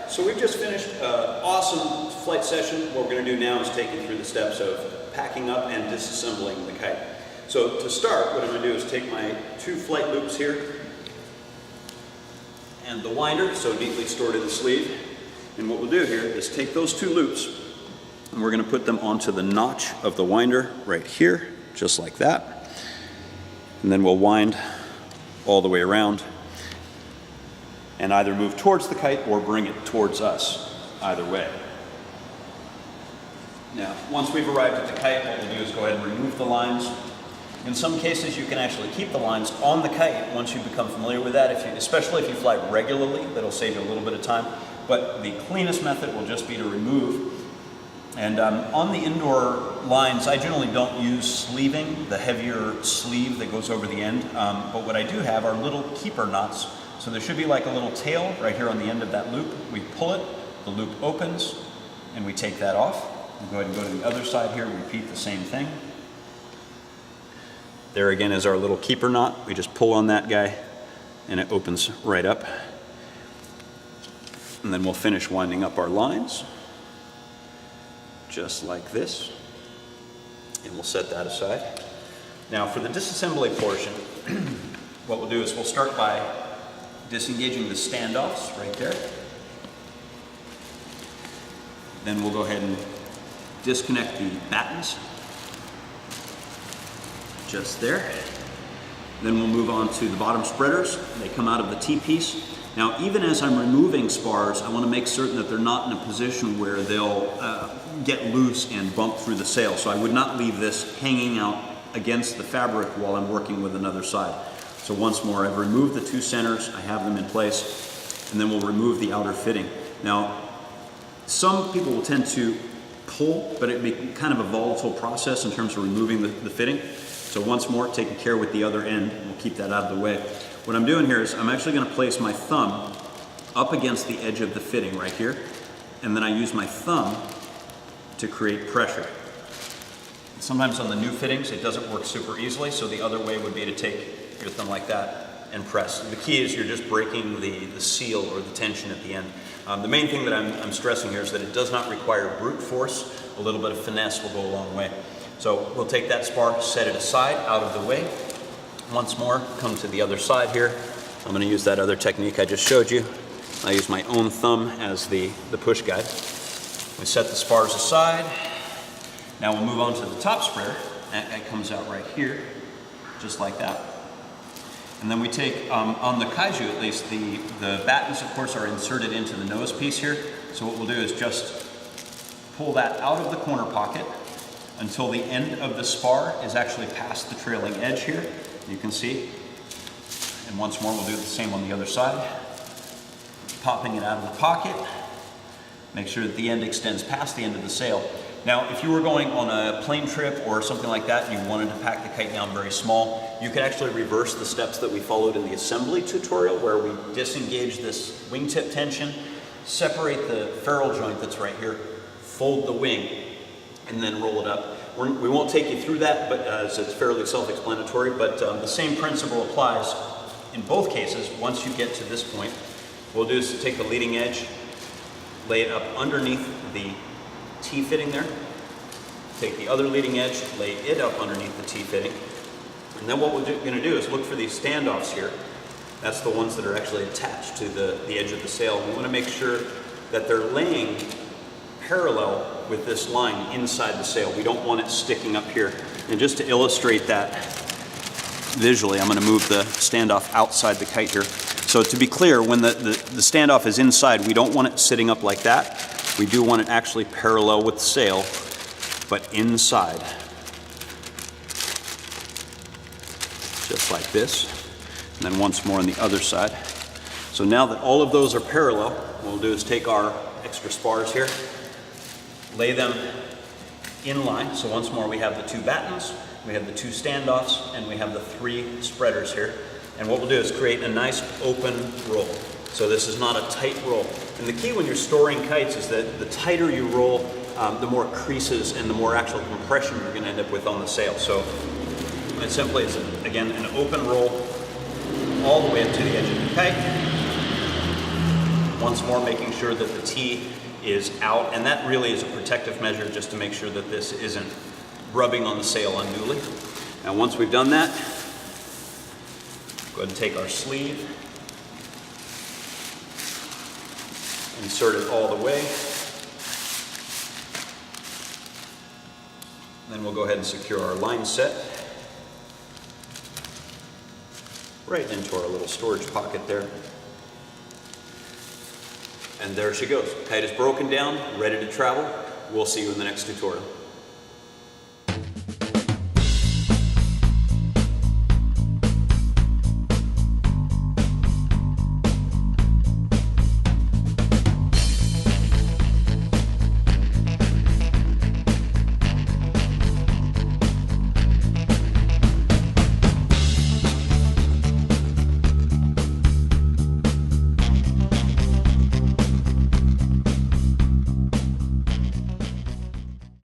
So we've just finished an awesome flight session. What we're going to do now is take you through the steps of packing up and disassembling the kite. So to start, what I'm going to do is take my 2 flight loops here and the winder, so neatly stored in the sleeve. And what we'll do here is take those 2 loops and we're going to put them onto the notch of the winder right here, just like that. And then we'll wind all the way around and either move towards the kite or bring it towards us, either way. Now, once we've arrived at the kite, what we'll do is go ahead and remove the lines. In some cases, you can actually keep the lines on the kite once you become familiar with that, especially if you fly regularly. That'll save you a little bit of time. But the cleanest method will just be to remove. And on the indoor lines, I generally don't use sleeving, the heavier sleeve that goes over the end. But what I do have are little keeper knots. So there should be like a little tail right here on the end of that loop. We pull it, the loop opens, and we take that off. We'll go ahead and go to the other side here, repeat the same thing. There again is our little keeper knot. We just pull on that guy, and it opens right up. And then we'll finish winding up our lines, just like this. And we'll set that aside. Now for the disassembly portion, what we'll do is we'll start by disengaging the standoffs right there. Then we'll go ahead and disconnect the battens, just there. Then we'll move on to the bottom spreaders. They come out of the T-piece. Now, even as I'm removing spars, I want to make certain that they're not in a position where they'll get loose and bump through the sail. So I would not leave this hanging out against the fabric while I'm working with another side. So once more, I've removed the 2 centers, I have them in place, and then we'll remove the outer fitting. Now, some people will tend to pull, but it'd be kind of a volatile process in terms of removing the fitting. So once more, taking care with the other end, and we'll keep that out of the way. What I'm doing here is I'm actually going to place my thumb up against the edge of the fitting right here, and then I use my thumb to create pressure. Sometimes on the new fittings, it doesn't work super easily, so the other way would be to take your thumb like that and press. And the key is you're just breaking the seal or the tension at the end. The main thing that I'm stressing here is that it does not require brute force. A little bit of finesse will go a long way. So we'll take that spar, set it aside, out of the way. Once more, come to the other side here. I'm going to use that other technique I just showed you. I use my own thumb as the push guide. We set the spars aside. Now we'll move on to the top spreader. That comes out right here, just like that. And then we take, on the Kaiju at least, the battens, of course, are inserted into the nose piece here. So what we'll do is just pull that out of the corner pocket until the end of the spar is actually past the trailing edge here. You can see. And once more, we'll do the same on the other side. Popping it out of the pocket. Make sure that the end extends past the end of the sail. Now, if you were going on a plane trip or something like that and you wanted to pack the kite down very small, you could actually reverse the steps that we followed in the assembly tutorial where we disengage this wingtip tension, separate the ferrule joint that's right here, fold the wing, and then roll it up. We won't take you through that, but as it's fairly self-explanatory, but the same principle applies in both cases. Once you get to this point, what we'll do is take the leading edge, lay it up underneath the T-fitting there, take the other leading edge, lay it up underneath the T-fitting, and then what we're going to do is look for these standoffs here. That's the ones that are actually attached to the edge of the sail. We want to make sure that they're laying parallel with this line inside the sail. We don't want it sticking up here. And just to illustrate that visually, I'm going to move the standoff outside the kite here. So to be clear, when the standoff is inside, we don't want it sitting up like that. We do want it actually parallel with the sail, but inside. Just like this. And then once more on the other side. So now that all of those are parallel, what we'll do is take our extra spars here, lay them in line. So once more, we have the 2 battens, we have the 2 standoffs, and we have the 3 spreaders here. And what we'll do is create a nice open roll. So this is not a tight roll. And the key when you're storing kites is that the tighter you roll, the more creases and the more actual compression you're going to end up with on the sail. So it simply is, again, an open roll all the way up to the edge of the kite. Once more, making sure that the T is out, and that really is a protective measure just to make sure that this isn't rubbing on the sail unduly. And once we've done that, go ahead and take our sleeve, insert it all the way. Then we'll go ahead and secure our line set right into our little storage pocket there. And there she goes. Kite is broken down, ready to travel. We'll see you in the next tutorial.